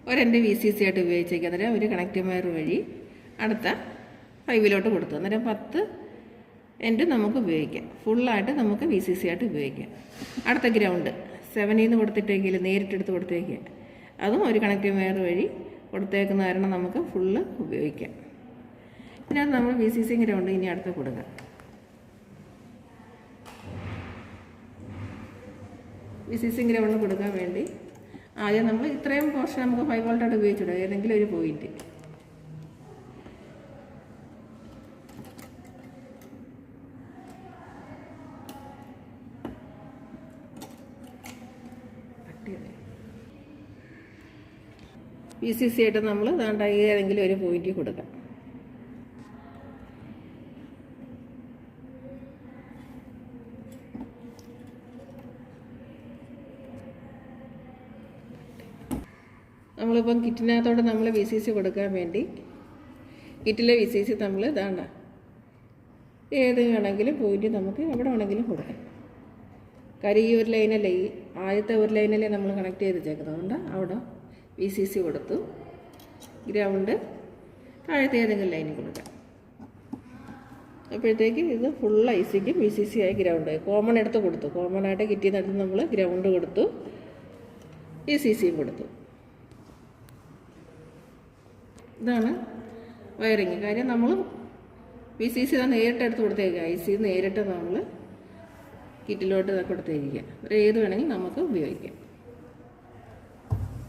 ഒരെൻ്റെ VCC ആയിട്ട് ഉപയോഗിച്ചേക്കുക. അന്നേരം ഒരു കണക്റ്റിംഗ് വയർ വഴി അടുത്ത 5 കൊടുത്തു. അന്നേരം 10 എൻഡ് നമുക്ക് ഉപയോഗിക്കാം. ഫുള്ളായിട്ട് നമുക്ക് VCC ആയിട്ട് ഉപയോഗിക്കാം. അടുത്ത ഗ്രൗണ്ട് 7 കൊടുത്തിട്ടെങ്കിൽ നേരിട്ടെടുത്ത് കൊടുത്തേക്കുക. അതും ഒരു കണക്റ്റിംഗ് വയർ വഴി കൊടുത്തേക്കുന്ന കാരണം നമുക്ക് ഫുള്ള് ഉപയോഗിക്കാം. ഇതിനകത്ത് നമ്മൾ VCC ഗ്രൗണ്ട് ഇനി അടുത്ത് കൊടുക്കാം. VCC ഗ്രൗണ്ട് കൊടുക്കാൻ വേണ്ടി ആദ്യം നമ്മൾ ഇത്രയും പോർഷൻ നമുക്ക് 5 വോൾട്ടായിട്ട് ഉപയോഗിച്ചിടുക. ഏതെങ്കിലും ഒരു പോയിന്റ് VCC ആയിട്ട് നമ്മൾ ദാണ്ട ഏതെങ്കിലും ഒരു പോയിന്റ് കൊടുക്കാം. നമ്മളിപ്പം കിറ്റിനകത്തോടെ നമ്മൾ VCC കൊടുക്കാൻ വേണ്ടി കിറ്റിലെ VCC നമ്മൾ ഇതാണ്ട ഏത് വേണമെങ്കിലും പോയിന്റ് നമുക്ക് എവിടെ വേണമെങ്കിലും കൊടുക്കാം. കാര്യം ഈ ഒരു ലൈനല്ലേ, ഈ ആദ്യത്തെ ഒരു ലൈനല്ലേ നമ്മൾ കണക്ട് ചെയ്ത് വെച്ചേക്കുന്നത്. അതുകൊണ്ട് അവിടെ VCC കൊടുത്തു. ഗ്രൗണ്ട് താഴത്തെ ഏതെങ്കിലും ലൈനിൽ കൊടുക്കാം. അപ്പോഴത്തേക്ക് ഇത് ഫുൾ ICക്കും VCC ആയി ഗ്രൗണ്ട് കോമൺ എടുത്ത് കൊടുത്തു. കോമൺ ആയിട്ട് കിറ്റിനകത്ത് നമ്മൾ ഗ്രൗണ്ട് കൊടുത്തു, VCCയും കൊടുത്തു. ഇതാണ് വയറിങ്. കാര്യം നമ്മൾ VCC നേരിട്ട് എടുത്ത് കൊടുത്തേക്കുക. IC നേരിട്ട് നമ്മൾ കിറ്റിലോട്ട് കൊടുത്തേക്കുക. ഏത് വേണമെങ്കിൽ നമുക്ക് ഉപയോഗിക്കാം.